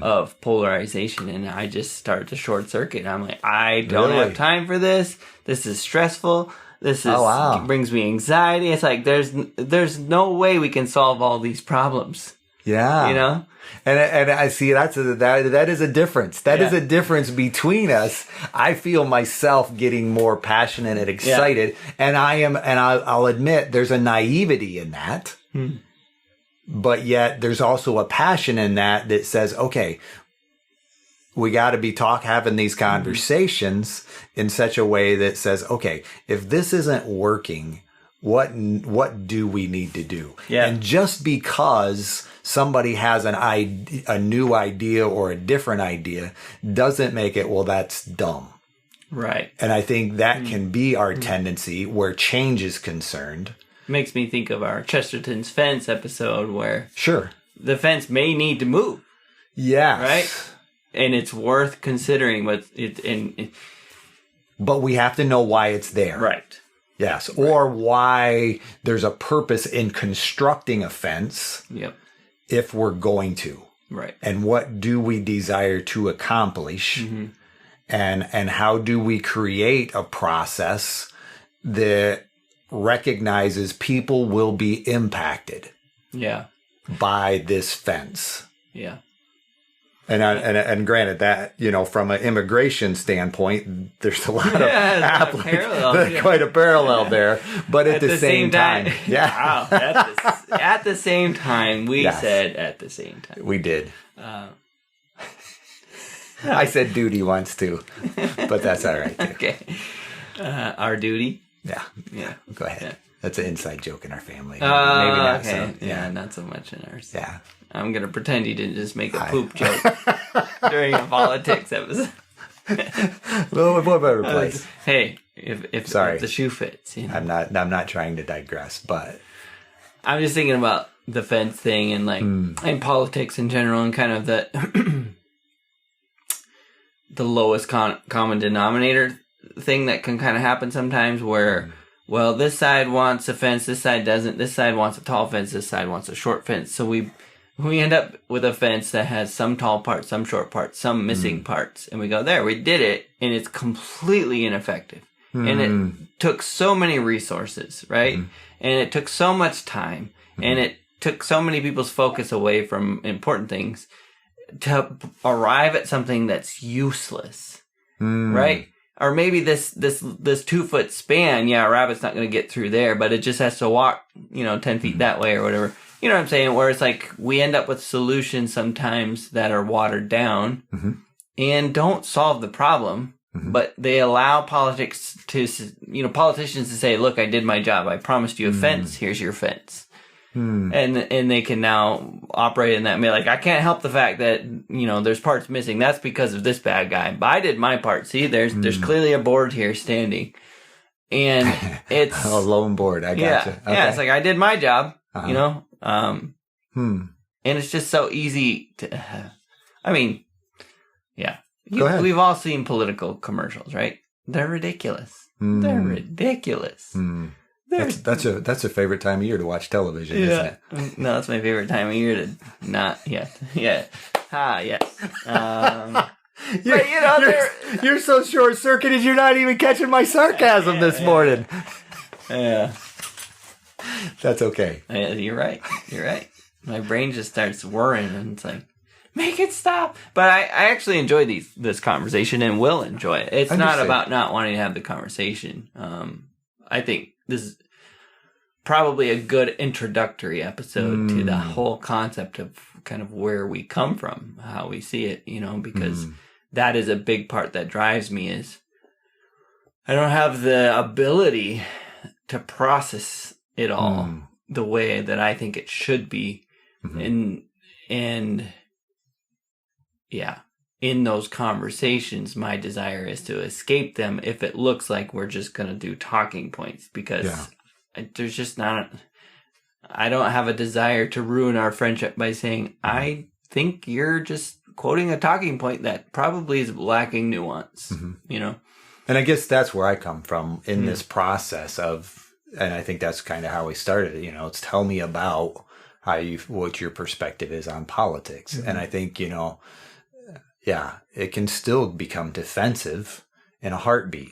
of polarization. And I just start to short circuit. I'm like, I don't have time for this. This is stressful. This is brings me anxiety. It's like there's no way we can solve all these problems. Yeah. And I see that is a difference. That is a difference between us. I feel myself getting more passionate and excited, and I'll admit there's a naivety in that. But yet there's also a passion in that says, okay, we got to be having these conversations in such a way that says, okay, if this isn't working, what do we need to do? Yeah. And just because somebody has a new idea or a different idea doesn't make it, well, that's dumb. Right. And I think that can be our tendency where change is concerned. Makes me think of our Chesterton's fence episode where the fence may need to move. Yes. Right? And it's worth considering, but we have to know why it's there. Right. Yes. Right. Or why there's a purpose in constructing a fence. Yep. If we're going to. Right. And what do we desire to accomplish? And how do we create a process that recognizes people will be impacted by this fence? Yeah. And granted that, from an immigration standpoint, there's a lot of quite a parallel there. But at the same time. Wow. At the same time, we said at the same time. We did. I said duty once too, but that's all right too. Okay. Our duty? Yeah. Go ahead. Yeah. That's an inside joke in our family. Maybe not so. Yeah, not so much in ours. Yeah. I'm going to pretend you didn't just make a poop joke during a politics episode. Well, what better place? Hey, if the shoe fits. I'm not trying to digress, but I'm just thinking about the fence thing and and politics in general, and kind of the lowest common denominator thing that can kind of happen sometimes where, well, this side wants a fence, this side doesn't. This side wants a tall fence, this side wants a short fence. So we end up with a fence that has some tall parts, some short parts, some missing parts. And we go, there, we did it. And it's completely ineffective. And it took so many resources, right? And it took so much time. And it took so many people's focus away from important things to arrive at something that's useless, right? Or maybe this 2-foot span, yeah, a rabbit's not going to get through there, but it just has to walk, 10 feet that way or whatever. You know what I'm saying? Where it's like we end up with solutions sometimes that are watered down and don't solve the problem, but they allow politicians to say, look, I did my job. I promised you a fence. Here's your fence. And they can now operate in that. I mean, like, I can't help the fact that, there's parts missing. That's because of this bad guy. But I did my part. See, there's clearly a board here standing. And it's... oh, lo and board. I gotcha. Okay. Yeah, it's like, I did my job, and it's just so easy to... I mean, yeah. Go ahead. We've all seen political commercials, right? They're ridiculous. They're ridiculous. That's a favorite time of year to watch television, isn't it? No, that's my favorite time of year to not yet. Yeah. Yes. You're so short-circuited, you're not even catching my sarcasm this morning. Yeah. That's okay. You're right. My brain just starts whirring, and it's like, make it stop. But I actually enjoy this conversation and will enjoy it. It's not about not wanting to have the conversation. I think this is probably a good introductory episode to the whole concept of kind of where we come from, how we see it, because that is a big part that drives me is I don't have the ability to process it all the way that I think it should be. And yeah, in those conversations, my desire is to escape them if it looks like we're just going to do talking points, because there's just not, I don't have a desire to ruin our friendship by saying, I think you're just quoting a talking point that probably is lacking nuance, And I guess that's where I come from in this process of, and I think that's kind of how we started it, it's tell me about what your perspective is on politics. And I think, it can still become defensive in a heartbeat.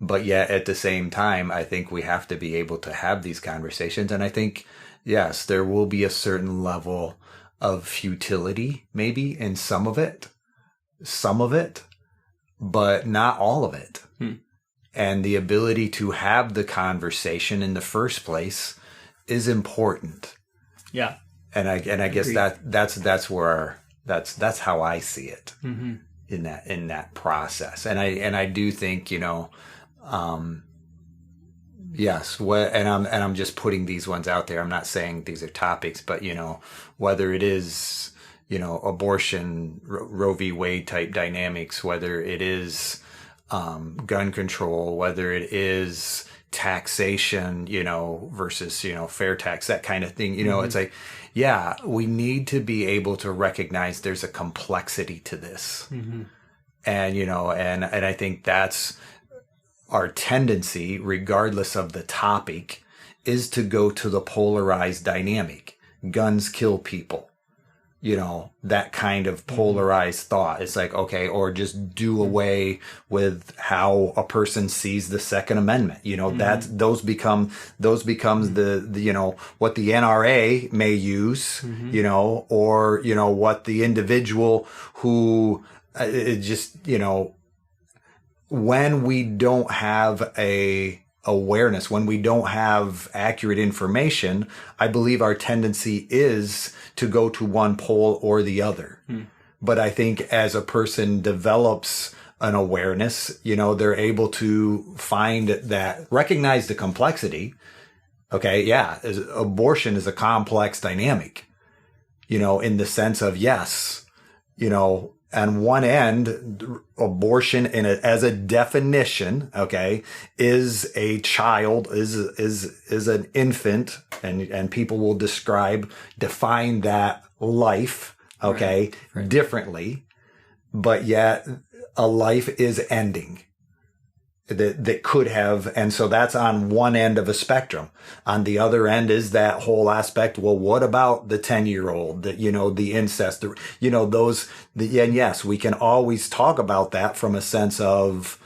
But yet at the same time, I think we have to be able to have these conversations. And I think, yes, there will be a certain level of futility maybe in some of it, but not all of it. And the ability to have the conversation in the first place is important. Yeah. And I guess that's where that's how I see it in that process. And I do think, yes, and I'm just putting these ones out there. I'm not saying these are topics, but whether it is, abortion, Roe v. Wade type dynamics, whether it is gun control, whether it is taxation, versus, fair tax, that kind of thing, it's like, yeah, we need to be able to recognize there's a complexity to this. And, and I think that's our tendency, regardless of the topic, is to go to the polarized dynamic. Guns kill people. That kind of polarized thought. It's like, okay, or just do away with how a person sees the Second Amendment. Those becomes the what the NRA may use, or, what the individual who when we don't have awareness, when we don't have accurate information, I believe our tendency is to go to one pole or the other. But I think as a person develops an awareness, they're able to recognize the complexity. Okay. Yeah. Abortion is a complex dynamic, in the sense of, yes, on one end, abortion as a definition, okay, is a child, is an infant, and people will define that life, okay, differently, but yet a life is ending. that could have. And so that's on one end of a spectrum. On the other end is that whole aspect. Well, what about the 10-year-old that, the incest, and yes, we can always talk about that from a sense of,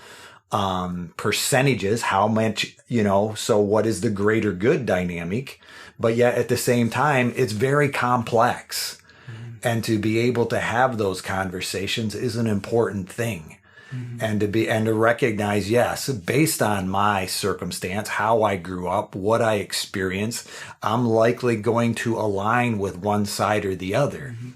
percentages, how much, so what is the greater good dynamic? But yet at the same time, it's very complex. Mm-hmm. And to be able to have those conversations is an important thing. Mm-hmm. And to recognize, yes, based on my circumstance, how I grew up, what I experienced, I'm likely going to align with one side or the other. Mm-hmm.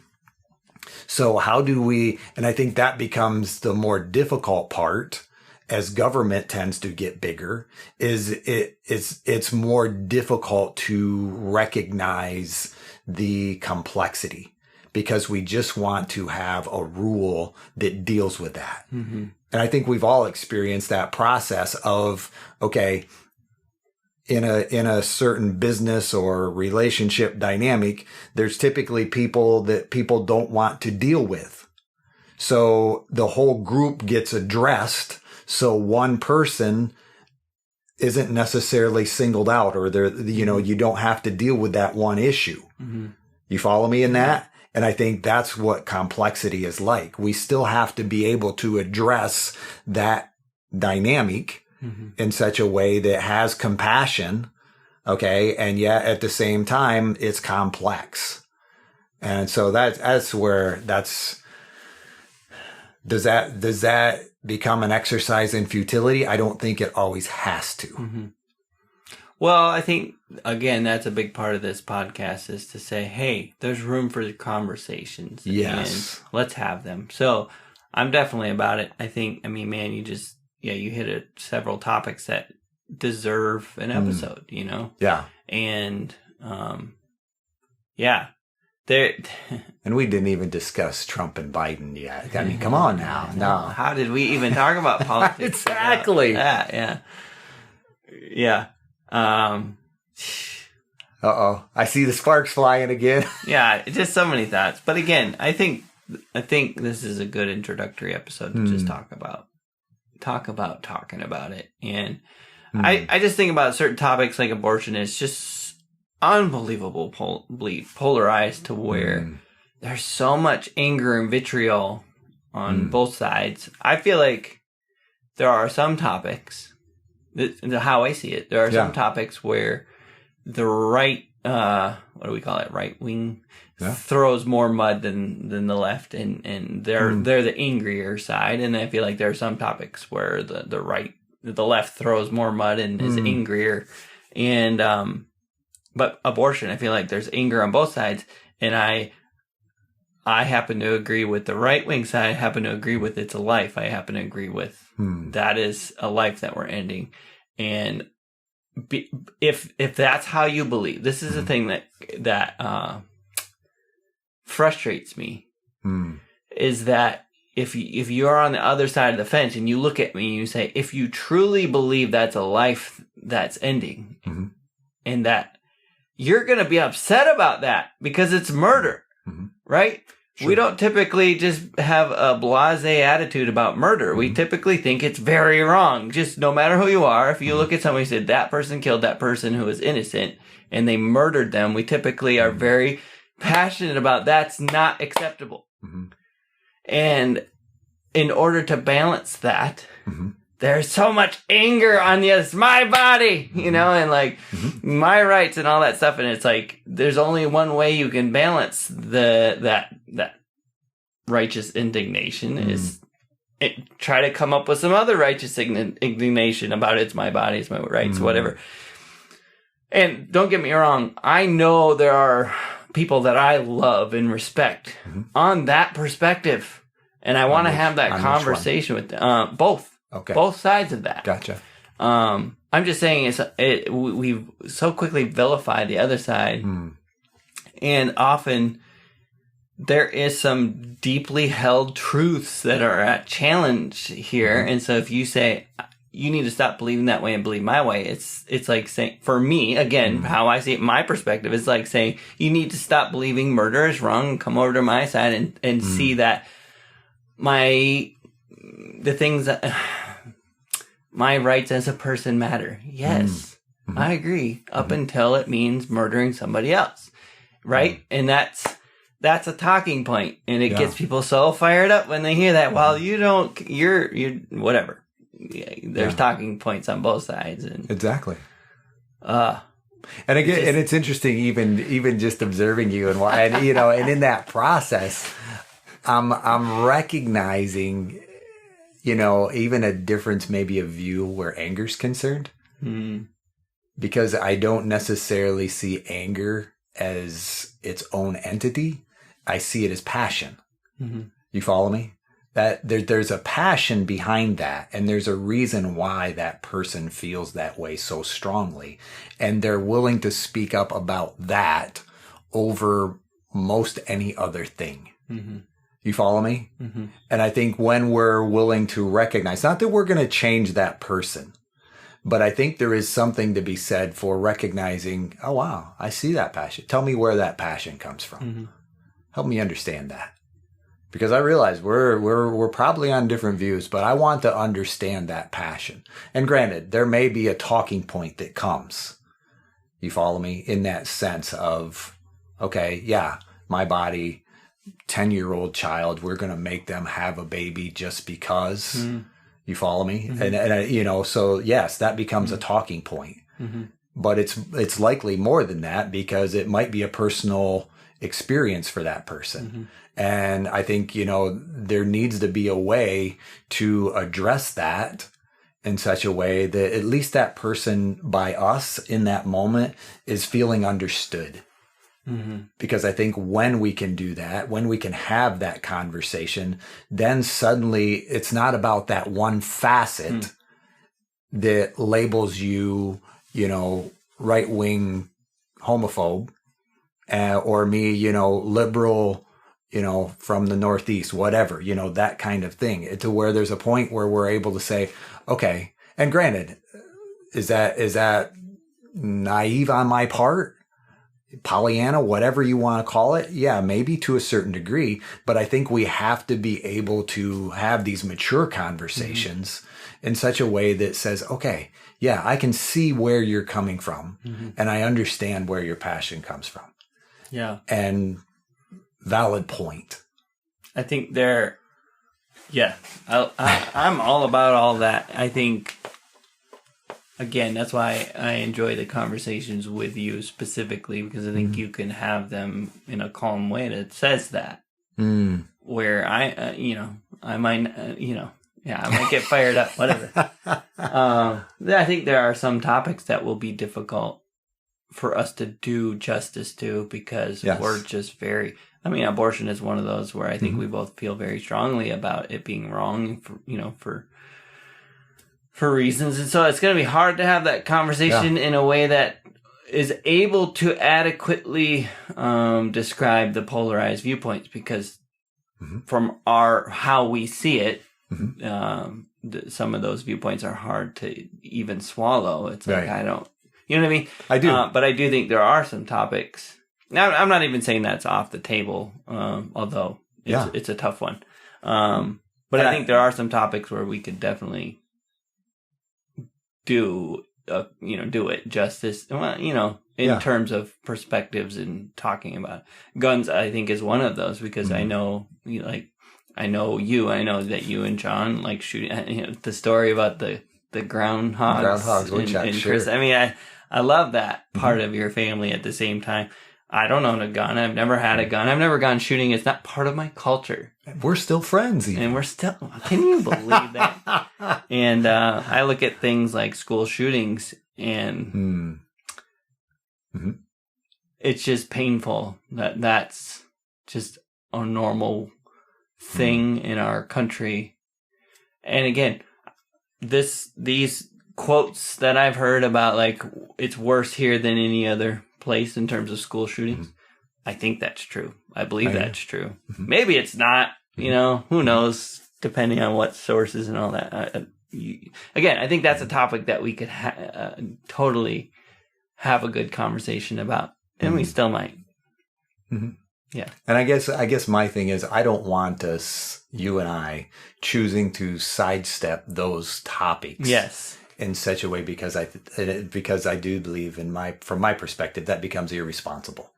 So how do we, and I think that becomes the more difficult part as government tends to get bigger, it's more difficult to recognize the complexity. Because we just want to have a rule that deals with that. Mm-hmm. And I think we've all experienced that process of, okay, in a certain business or relationship dynamic, there's typically people that people don't want to deal with. So the whole group gets addressed. So one person isn't necessarily singled out, or you don't have to deal with that one issue. Mm-hmm. You follow me in that? And I think that's what complexity is like. We still have to be able to address that dynamic mm-hmm. in such a way that has compassion. Okay. And yet at the same time, it's complex. And so that's where does that become an exercise in futility? I don't think it always has to. Mm-hmm. Well, I think, again, that's a big part of this podcast is to say, hey, there's room for the conversations. Yes. And let's have them. So I'm definitely about it. I think, man, you hit several topics that deserve an episode, Yeah. And, And we didn't even discuss Trump and Biden yet. I mean, come on now. No. How did we even talk about politics? Exactly. Yeah. Uh-oh. I see the sparks flying again. Yeah, just so many thoughts. But again, I think this is a good introductory episode to just talk about talking about it. And I just think about certain topics like abortion is just unbelievable polarized to where there's so much anger and vitriol on both sides. I feel like there are some topics, how I see it, there are some topics where the right, what do we call it, right wing throws more mud than the left, and they're the angrier side. And I feel like there are some topics where the left throws more mud and is angrier. And but abortion, I feel like there's anger on both sides, and I happen to agree with the right wing side. I happen to agree with it's a life. I happen to agree with that is a life that we're ending. And if that's how you believe, this is the thing that frustrates me, is that if you're on the other side of the fence and you look at me and you say, if you truly believe that's a life that's ending, and that you're going to be upset about that because it's murder, right? Sure. We don't typically just have a blasé attitude about murder. We typically think it's very wrong. Just no matter who you are, if you look at somebody and say that person killed that person who was innocent and they murdered them, we typically are very passionate about that's not acceptable. And in order to balance that, there's so much anger on the other. It's my body, and like my rights and all that stuff. And it's like, there's only one way you can balance that righteous indignation is try to come up with some other righteous indignation about it's my body, it's my rights, whatever. And don't get me wrong. I know there are people that I love and respect on that perspective. And I want to have that conversation with both. Okay. Both sides of that. Gotcha. I'm just saying we've so quickly vilified the other side. And often there is some deeply held truths that are at challenge here. And so if you say, you need to stop believing that way and believe my way, it's like saying, for me, again, how I see it, my perspective, is like saying, you need to stop believing murder is wrong and come over to my side and see that my my rights as a person matter. Yes, I agree. Up until it means murdering somebody else, right? And that's a talking point, and it gets people so fired up when they hear that. Well, you're whatever. There's talking points on both sides, and exactly. And again, and it's interesting, even just observing you and and in that process, I'm recognizing, even a difference, maybe of view where anger's concerned, because I don't necessarily see anger as its own entity. I see it as passion. You follow me? That there's a passion behind that, and there's a reason why that person feels that way so strongly, and they're willing to speak up about that over most any other thing. You follow me? And I think when we're willing to recognize, not that we're going to change that person, but I think there is something to be said for recognizing, oh wow, I see that passion. Tell me where that passion comes from. Help me understand that. Because I realize we're probably on different views, but I want to understand that passion. And granted, there may be a talking point that comes. You follow me? In that sense of, okay, yeah, my body, 10-year-old child, we're going to make them have a baby just because. You follow me? And so yes, that becomes a talking point. But it's likely more than that, because it might be a personal experience for that person. And I think, there needs to be a way to address that in such a way that at least that person, by us in that moment, is feeling understood. Because I think when we can do that, when we can have that conversation, then suddenly it's not about that one facet that labels you, right-wing homophobe, or me, liberal, from the Northeast, whatever, that kind of thing, to where there's a point where we're able to say, okay, and granted, is that naive on my part? Pollyanna, whatever you want to call it. Yeah, maybe to a certain degree, but I think we have to be able to have these mature conversations in such a way that says, okay, yeah, I can see where you're coming from, and I understand where your passion comes from. Yeah. And valid point. I think I'm all about all that. I think, again, that's why I enjoy the conversations with you specifically, because I think you can have them in a calm way that says that. Where I might, I might get fired up, whatever. I think there are some topics that will be difficult for us to do justice to, because we're just abortion is one of those where I think we both feel very strongly about it being wrong, for reasons. And so it's going to be hard to have that conversation in a way that is able to adequately describe the polarized viewpoints, because from how we see it, some of those viewpoints are hard to even swallow. It's like, I don't, you know what I mean? I do. But I do think there are some topics. Now, I'm not even saying that's off the table, although it's a tough one. But I think there are some topics where we could definitely do it justice. Well, in terms of perspectives and talking about guns, I think is one of those, because I know, I know that you and John like shooting. The story about the groundhogs, and Chris. I mean, I love that part of your family. At the same time, I don't own a gun. I've never had a gun. I've never gone shooting. It's not part of my culture. We're still friends, even. And we're still. Can you believe that? And I look at things like school shootings, and it's just painful that that's just a normal thing in our country. And again, these quotes that I've heard about, like, it's worse here than any other place in terms of school shootings. I think that's true. I believe that's true. Maybe it's not, who knows, depending on what sources and all that. Again, I think that's a topic that we could totally have a good conversation about, and we still might. Yeah. And I guess my thing is, I don't want us, you and I, choosing to sidestep those topics. Yes. In such a way, because I do believe from my perspective, that becomes irresponsible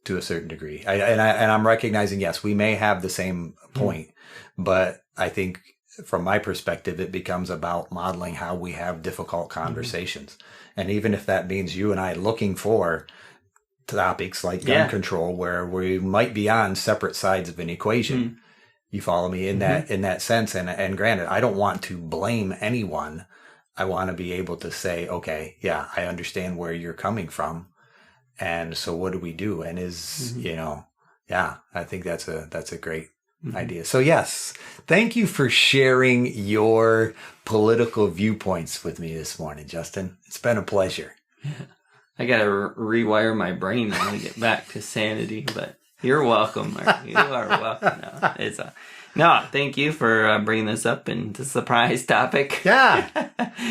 to a certain degree. And I'm recognizing, yes, we may have the same point, but I think from my perspective, it becomes about modeling how we have difficult conversations. And even if that means you and I looking for topics like gun control, where we might be on separate sides of an equation, you follow me in that sense. And granted, I don't want to blame anyone. I want to be able to say, okay, yeah, I understand where you're coming from. And so what do we do? And I think that's a great idea. So yes, thank you for sharing your political viewpoints with me this morning, Justin. It's been a pleasure. I got to rewire my brain now to get back to sanity, but you're welcome. You are welcome. No, thank you for bringing this up and the surprise topic. Yeah.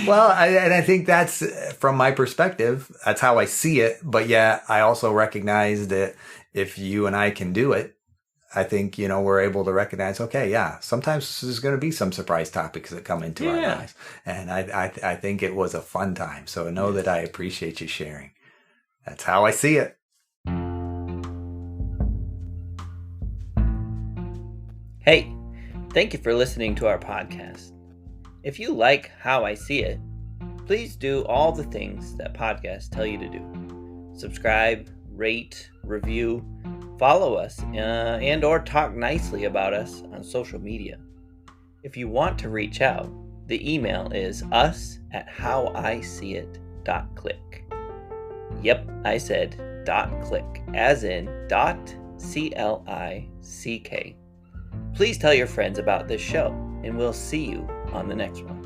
Well, I think that's, from my perspective, that's how I see it. But yeah, I also recognize that if you and I can do it, I think, we're able to recognize, okay, yeah, sometimes there's going to be some surprise topics that come into our lives. And I think it was a fun time. So know that I appreciate you sharing. That's how I see it. Hey, thank you for listening to our podcast. If you like how I see it, please do all the things that podcasts tell you to do. Subscribe, rate, review, follow us, and or talk nicely about us on social media. If you want to reach out, the email is us@howiseeit.click. Yep, I said .click, as in .click. Please tell your friends about this show, and we'll see you on the next one.